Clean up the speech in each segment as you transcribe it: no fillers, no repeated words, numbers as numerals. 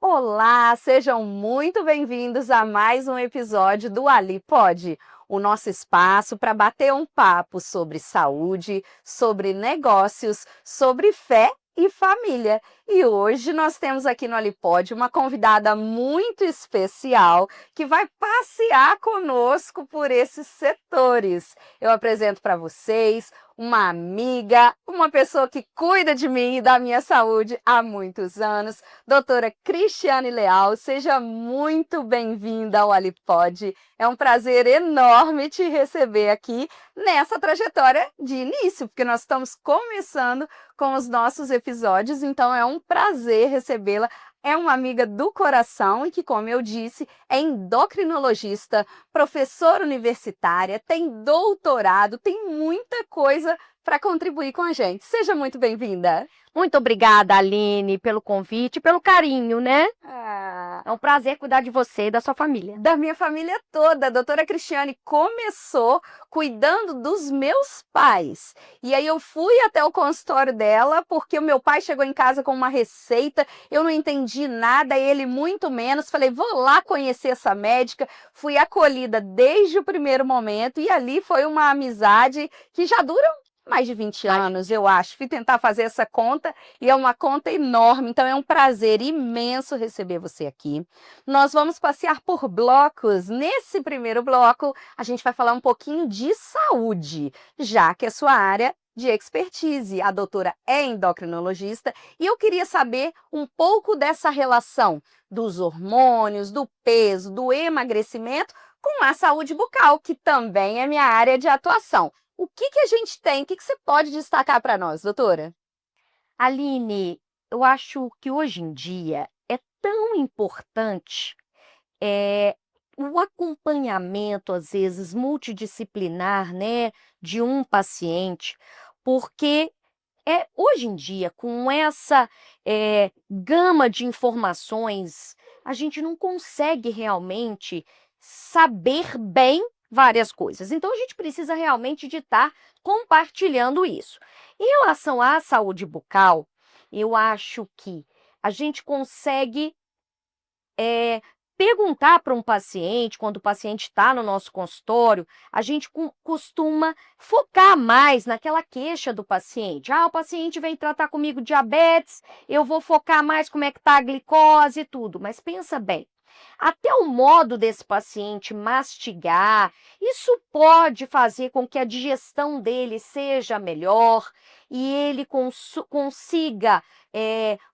Olá, sejam muito bem-vindos a mais um episódio do Ali Pode, o nosso espaço para bater um papo sobre saúde, sobre negócios, sobre fé e família. E hoje nós temos aqui no Ali Pode uma convidada muito especial que vai passear conosco por esses setores. Eu apresento para vocês uma amiga, uma pessoa que cuida de mim e da minha saúde há muitos anos, doutora Cristiane Leal. Seja muito bem-vinda ao Alipod. É um prazer enorme te receber aqui nessa trajetória de início, porque nós estamos começando com os nossos episódios, então é um prazer recebê-la. É uma amiga do coração e que, como eu disse, é endocrinologista, professora universitária, tem doutorado, tem muita coisa para contribuir com a gente. Seja muito bem-vinda. Muito obrigada, Aline, pelo convite e pelo carinho, né? É um prazer cuidar de você e da sua família. Da minha família toda. A doutora Cristiane começou cuidando dos meus pais. E aí eu fui até o consultório dela, porque o meu pai chegou em casa com uma receita, eu não entendi nada, ele muito menos. Falei, vou lá conhecer essa médica. Fui acolhida desde o primeiro momento e ali foi uma amizade que já dura mais de 20 anos, eu acho. Fui tentar fazer essa conta e é uma conta enorme, então é um prazer imenso receber você aqui. Nós vamos passear por blocos. Nesse primeiro bloco, a gente vai falar um pouquinho de saúde, já que é sua área de expertise. A doutora é endocrinologista e eu queria saber um pouco dessa relação dos hormônios, do peso, do emagrecimento com a saúde bucal, que também é minha área de atuação. O que a gente tem? O que você pode destacar para nós, doutora? Aline, eu acho que hoje em dia é tão importante o acompanhamento, às vezes, multidisciplinar, né, de um paciente, porque hoje em dia, com essa gama de informações, a gente não consegue realmente saber bem várias coisas. Então, a gente precisa realmente de estar compartilhando isso. Em relação à saúde bucal, eu acho que a gente consegue perguntar para um paciente, quando o paciente está no nosso consultório, a gente costuma focar mais naquela queixa do paciente. Ah, o paciente vem tratar comigo diabetes, eu vou focar mais como é que está a glicose e tudo. Mas pensa bem, até o modo desse paciente mastigar, isso pode fazer com que a digestão dele seja melhor e ele consiga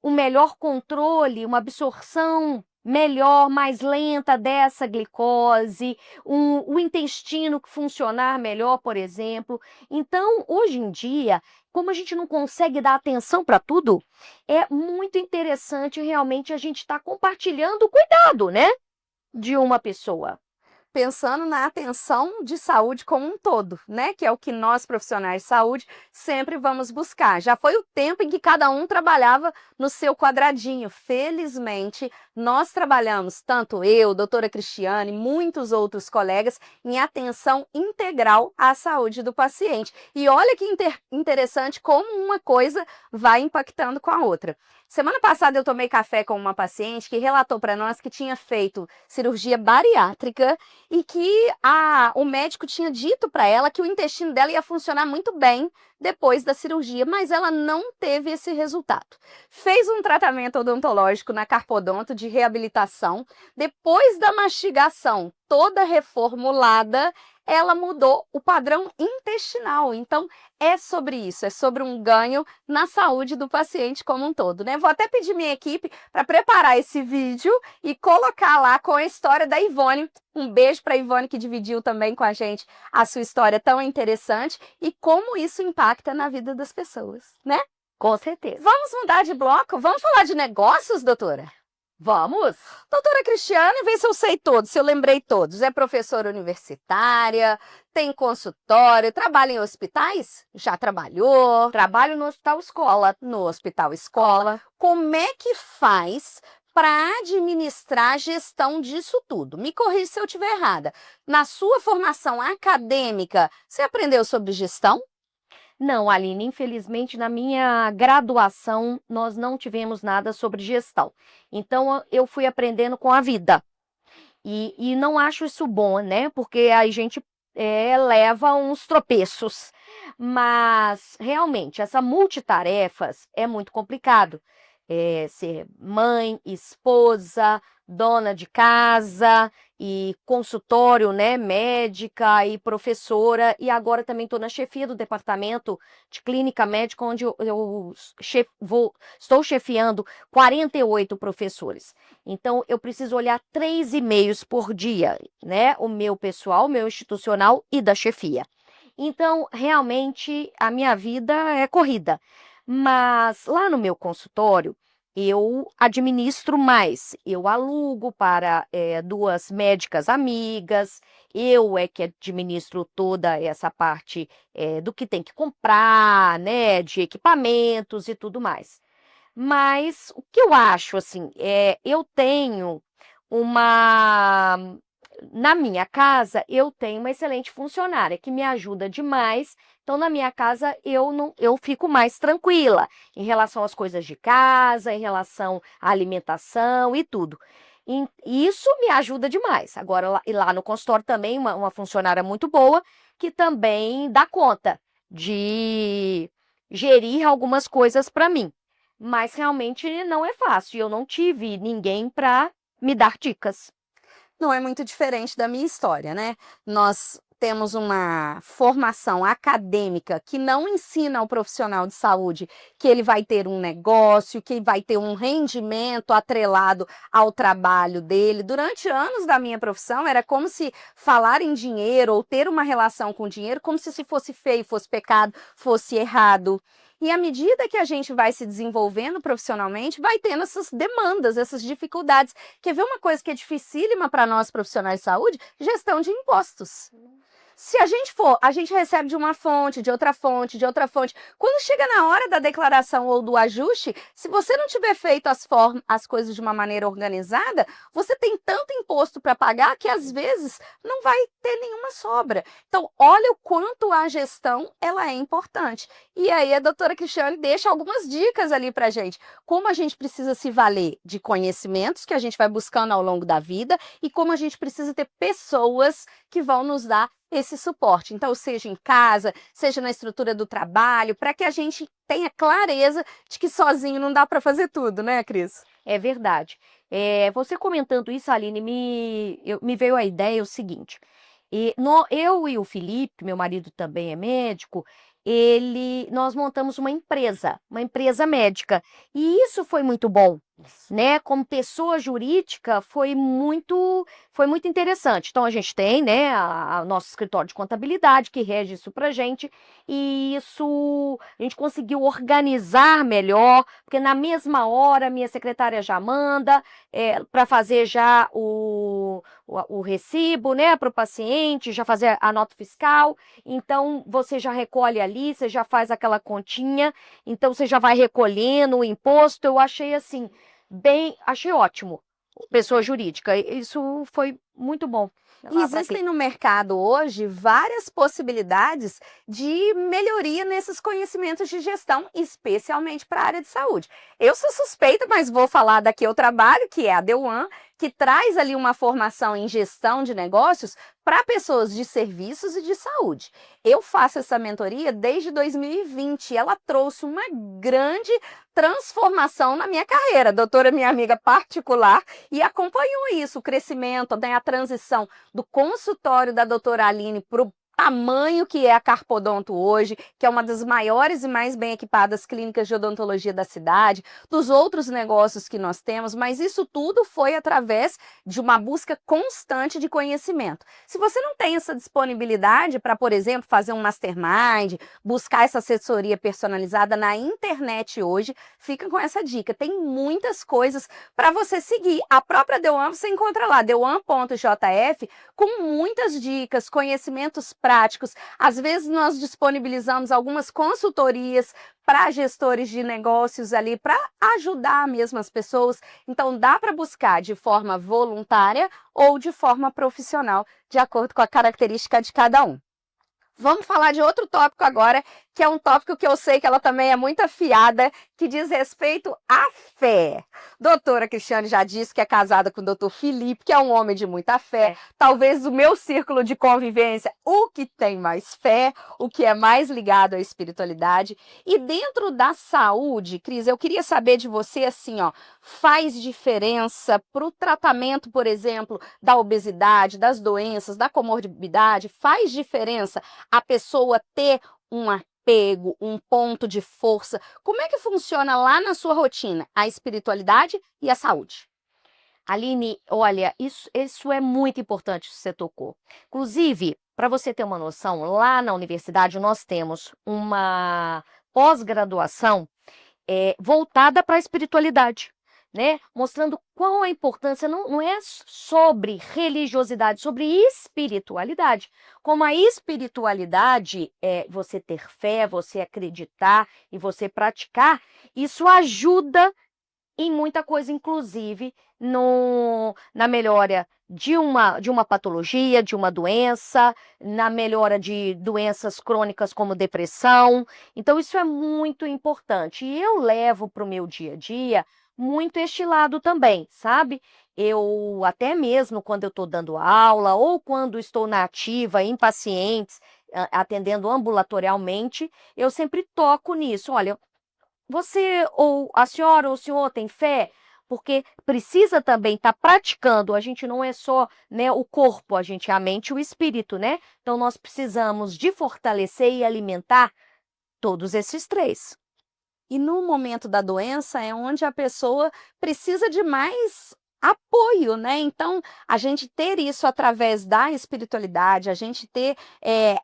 um melhor controle, uma absorção melhor, mais lenta dessa glicose, o intestino que funcionar melhor, por exemplo. Então, hoje em dia, como a gente não consegue dar atenção para tudo, é muito interessante realmente a gente estar compartilhando o cuidado, né, de uma pessoa. Pensando na atenção de saúde como um todo, né? Que é o que nós profissionais de saúde sempre vamos buscar. Já foi o tempo em que cada um trabalhava no seu quadradinho. Felizmente, nós trabalhamos, tanto eu, doutora Cristiane, muitos outros colegas, em atenção integral à saúde do paciente. E olha que interessante como uma coisa vai impactando com a outra. Semana passada eu tomei café com uma paciente que relatou para nós que tinha feito cirurgia bariátrica e que o médico tinha dito para ela que o intestino dela ia funcionar muito bem depois da cirurgia, mas ela não teve esse resultado. Fez um tratamento odontológico na Carpodonto de reabilitação. Depois da mastigação toda reformulada, ela mudou o padrão intestinal. Então, é sobre isso, é sobre um ganho na saúde do paciente como um todo, né? Vou até pedir minha equipe para preparar esse vídeo e colocar lá com a história da Ivone. Um beijo para a Ivone, que dividiu também com a gente a sua história tão interessante e como isso impacta na vida das pessoas, né? Com certeza. Vamos mudar de bloco? Vamos falar de negócios, doutora? Vamos! Doutora Cristiane, vê se eu sei todos, se eu lembrei todos. É professora universitária, tem consultório, trabalha em hospitais? Já trabalhou? Trabalho no Hospital Escola. No Hospital Escola. Como é que faz para administrar a gestão disso tudo? Me corrija se eu estiver errada. Na sua formação acadêmica, você aprendeu sobre gestão? Não, Aline, infelizmente na minha graduação nós não tivemos nada sobre gestão. Então eu fui aprendendo com a vida. E não acho isso bom, né? Porque a gente leva uns tropeços. Mas realmente, essa multitarefas é muito complicado. Ser mãe, esposa, dona de casa e consultório, né, médica e professora, e agora também estou na chefia do departamento de clínica médica, onde estou chefiando 48 professores. Então, eu preciso olhar 3 e-mails por dia, né, o meu pessoal, o meu institucional e da chefia. Então, realmente, a minha vida é corrida. Mas lá no meu consultório, eu administro mais. Eu alugo para 2 médicas amigas, eu é que administro toda essa parte do que tem que comprar, né, de equipamentos e tudo mais. Mas o que eu acho, assim, eu tenho uma na minha casa, eu tenho uma excelente funcionária que me ajuda demais. Então, na minha casa, eu fico mais tranquila em relação às coisas de casa, em relação à alimentação e tudo. E isso me ajuda demais. Agora, lá no consultório também, uma funcionária muito boa, que também dá conta de gerir algumas coisas para mim. Mas realmente não é fácil. Eu não tive ninguém para me dar dicas. Não é muito diferente da minha história, né? Nós temos uma formação acadêmica que não ensina ao profissional de saúde que ele vai ter um negócio, que vai ter um rendimento atrelado ao trabalho dele. Durante anos da minha profissão, era como se falar em dinheiro ou ter uma relação com dinheiro, como se isso fosse feio, fosse pecado, fosse errado. E à medida que a gente vai se desenvolvendo profissionalmente, vai tendo essas demandas, essas dificuldades. Quer ver uma coisa que é dificílima para nós profissionais de saúde? Gestão de impostos. Se a gente a gente recebe de uma fonte, de outra fonte, de outra fonte. Quando chega na hora da declaração ou do ajuste, se você não tiver feito as coisas de uma maneira organizada, você tem tanto imposto para pagar que às vezes não vai ter nenhuma sobra. Então, olha o quanto a gestão ela é importante. E aí a doutora Cristiane deixa algumas dicas ali para a gente. Como a gente precisa se valer de conhecimentos que a gente vai buscando ao longo da vida e como a gente precisa ter pessoas que vão nos dar esse suporte. Então, seja em casa, seja na estrutura do trabalho, para que a gente tenha clareza de que sozinho não dá para fazer tudo, né, Cris? É verdade. Você comentando isso, Aline, me veio a ideia o seguinte. Eu e o Felipe, meu marido também é médico, nós montamos uma empresa médica. E isso foi muito bom, né? Como pessoa jurídica, foi muito interessante. Então, a gente tem, né, o nosso escritório de contabilidade que rege isso pra gente, e isso a gente conseguiu organizar melhor, porque na mesma hora a minha secretária já manda para fazer já o recibo, né, para o paciente, já fazer a nota fiscal. Então, você já recolhe ali, você já faz aquela continha, então você já vai recolhendo o imposto. Eu achei assim, achei ótimo, pessoa jurídica. Isso foi muito bom. Existem no mercado hoje várias possibilidades de melhoria nesses conhecimentos de gestão, especialmente para a área de saúde. Eu sou suspeita, mas vou falar da que eu trabalho, que é a The One, que traz ali uma formação em gestão de negócios para pessoas de serviços e de saúde. Eu faço essa mentoria desde 2020 e ela trouxe uma grande transformação na minha carreira. A doutora é minha amiga particular e acompanhou isso, o crescimento, né, a transição do consultório da doutora Aline para o tamanho que é a Carpodonto hoje, que é uma das maiores e mais bem equipadas clínicas de odontologia da cidade, dos outros negócios que nós temos, mas isso tudo foi através de uma busca constante de conhecimento. Se você não tem essa disponibilidade para, por exemplo, fazer um mastermind, buscar essa assessoria personalizada na internet hoje, fica com essa dica. Tem muitas coisas para você seguir. A própria The One você encontra lá, theone.jf, com muitas dicas, conhecimentos práticos. Às vezes nós disponibilizamos algumas consultorias para gestores de negócios ali, para ajudar mesmo as pessoas. Então dá para buscar de forma voluntária ou de forma profissional, de acordo com a característica de cada um. Vamos falar de outro tópico agora, que é um tópico que eu sei que ela também é muito afiada, que diz respeito à fé. Doutora Cristiane já disse que é casada com o doutor Felipe, que é um homem de muita fé. Talvez o meu círculo de convivência, o que tem mais fé, o que é mais ligado à espiritualidade. E dentro da saúde, Cris, eu queria saber de você assim, ó, faz diferença para o tratamento, por exemplo, da obesidade, das doenças, da comorbidade? Faz diferença a pessoa ter um apego, um ponto de força? Como é que funciona lá na sua rotina a espiritualidade e a saúde? Aline, olha, isso é muito importante que você tocou. Inclusive, para você ter uma noção, lá na universidade nós temos uma pós-graduação voltada para a espiritualidade, né? Mostrando qual a importância, não é sobre religiosidade, sobre espiritualidade. Como a espiritualidade é você ter fé, você acreditar e você praticar, isso ajuda em muita coisa, inclusive na melhora de uma patologia, de uma doença, na melhora de doenças crônicas como depressão. Então, isso é muito importante. E eu levo para o meu dia a dia muito este lado também, sabe? Eu, até mesmo quando eu estou dando aula ou quando estou na ativa em pacientes, atendendo ambulatorialmente, eu sempre toco nisso. Olha, você ou a senhora ou o senhor tem fé? Porque precisa também estar praticando. A gente não é só, né, o corpo, a gente é a mente e o espírito, né? Então nós precisamos de fortalecer e alimentar todos esses três. E no momento da doença é onde a pessoa precisa de mais apoio, né? Então, a gente ter isso através da espiritualidade, a gente ter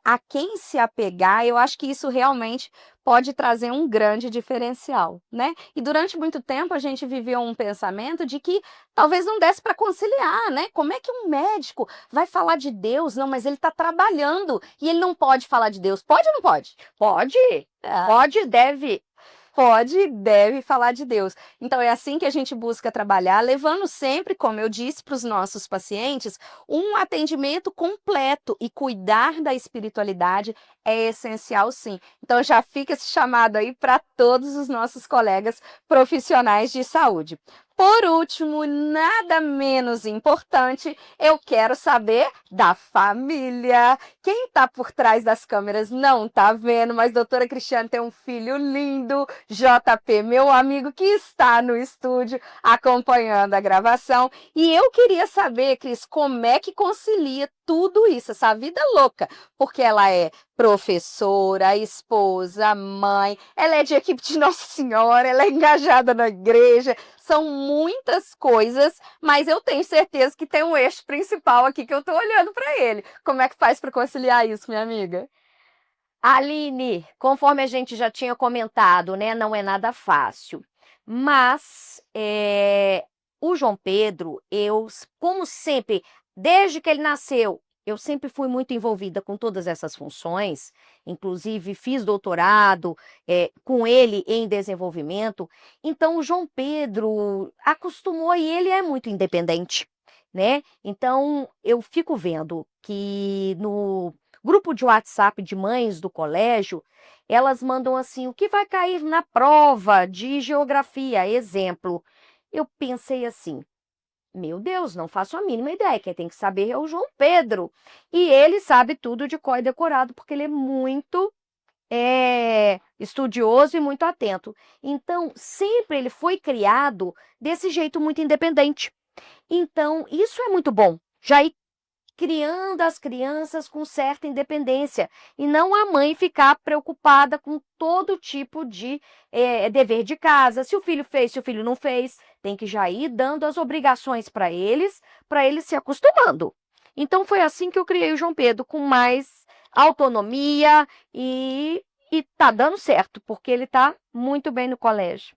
a quem se apegar, eu acho que isso realmente pode trazer um grande diferencial, né? E durante muito tempo a gente viveu um pensamento de que talvez não desse para conciliar, né? Como é que um médico vai falar de Deus? Não, mas ele está trabalhando e ele não pode falar de Deus. Pode ou não pode? Pode, Ah, pode, deve. pode e deve falar de Deus. Então, é assim que a gente busca trabalhar, levando sempre, como eu disse para os nossos pacientes, um atendimento completo, e cuidar da espiritualidade é essencial, sim. Então, já fica esse chamado aí para todos os nossos colegas profissionais de saúde. Por último, nada menos importante, eu quero saber da família. Quem está por trás das câmeras não está vendo, mas doutora Cristiane tem um filho lindo, JP, meu amigo, que está no estúdio acompanhando a gravação. E eu queria saber, Cris, como é que concilia tudo isso, essa vida louca? Porque ela é professora, esposa, mãe, ela é de equipe de Nossa Senhora, ela é engajada na igreja, são muitas coisas, mas eu tenho certeza que tem um eixo principal aqui que eu estou olhando para ele. Como é que faz para conciliar isso, minha amiga? Aline, conforme a gente já tinha comentado, né, não é nada fácil. Mas o João Pedro, como sempre, desde que ele nasceu, eu sempre fui muito envolvida com todas essas funções, inclusive fiz doutorado com ele em desenvolvimento. Então, o João Pedro acostumou e ele é muito independente, né? Então, eu fico vendo que no grupo de WhatsApp de mães do colégio, elas mandam assim: o que vai cair na prova de geografia? Exemplo. Eu pensei assim: meu Deus, não faço a mínima ideia. Quem tem que saber é o João Pedro. E ele sabe tudo de cor e decorado, porque ele é muito estudioso e muito atento. Então, sempre ele foi criado desse jeito muito independente. Então, isso é muito bom. Já ir criando as crianças com certa independência, e não a mãe ficar preocupada com todo tipo de dever de casa. Se o filho fez, se o filho não fez, tem que já ir dando as obrigações para eles se acostumando. Então, foi assim que eu criei o João Pedro, com mais autonomia, e tá dando certo, porque ele tá muito bem no colégio.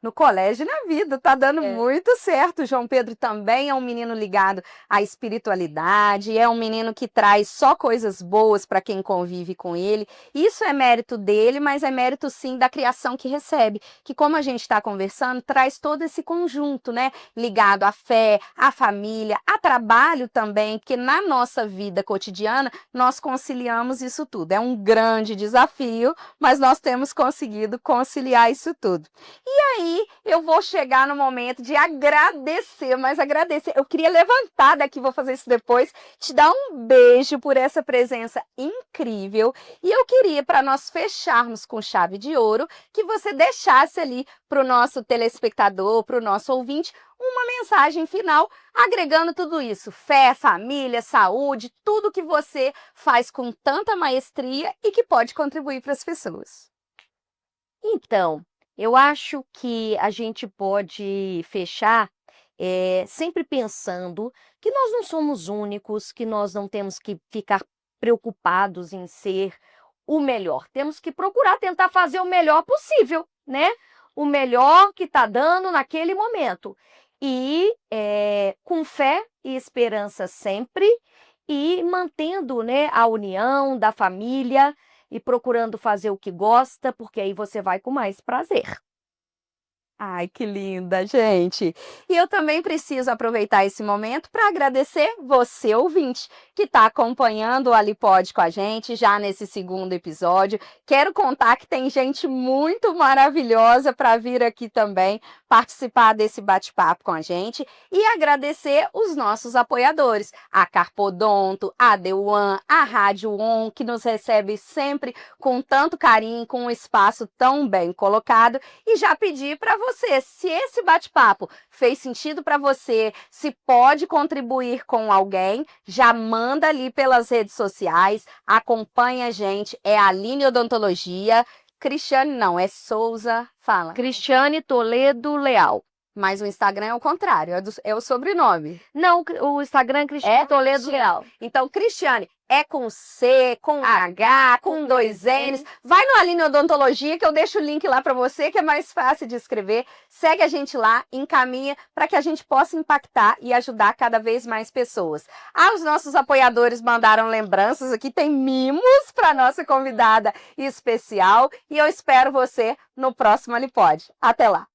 no colégio e na vida, tá dando É. muito certo. O João Pedro também é um menino ligado à espiritualidade, é um menino que traz só coisas boas para quem convive com ele. Isso é mérito dele, mas é mérito sim da criação que recebe, que como a gente está conversando, traz todo esse conjunto, né? Ligado à fé, à família, a trabalho também, porque na nossa vida cotidiana nós conciliamos isso tudo. É um grande desafio, mas nós temos conseguido conciliar isso tudo. E aí eu vou chegar no momento de agradecer, mas agradecer. Eu queria levantar daqui, vou fazer isso depois, te dar um beijo por essa presença incrível. E eu queria, para nós fecharmos com chave de ouro, que você deixasse ali para o nosso telespectador, para o nosso ouvinte, uma mensagem final, agregando tudo isso: fé, família, saúde, tudo que você faz com tanta maestria e que pode contribuir para as pessoas. Então, eu acho que a gente pode fechar sempre pensando que nós não somos únicos, que nós não temos que ficar preocupados em ser o melhor. Temos que procurar tentar fazer o melhor possível, né? O melhor que está dando naquele momento. E com fé e esperança sempre, e mantendo, né, a união da família e procurando fazer o que gosta, porque aí você vai com mais prazer. Ai, que linda, gente! E eu também preciso aproveitar esse momento para agradecer você, ouvinte, que está acompanhando o Alipod com a gente já nesse segundo episódio. Quero contar que tem gente muito maravilhosa para vir aqui também participar desse bate-papo com a gente e agradecer os nossos apoiadores, a Carpodonto, a The One, a Rádio On, que nos recebe sempre com tanto carinho, com um espaço tão bem colocado, e já pedir para você, se esse bate-papo fez sentido para você, se pode contribuir com alguém, já manda ali pelas redes sociais, acompanha a gente, é Aline Odontologia, Cristiane não, é Souza, fala. Cristiane Toledo Leal. Mas o Instagram é o contrário, é o sobrenome. Não, o Instagram é Cristiane Toledo Leal. Então, Cristiane, é com C, com H, com 2 N's. Vai no Aline Odontologia que eu deixo o link lá para você, que é mais fácil de escrever. Segue a gente lá, encaminha para que a gente possa impactar e ajudar cada vez mais pessoas. Os nossos apoiadores mandaram lembranças aqui, tem mimos para nossa convidada especial. E eu espero você no próximo Alipod. Até lá!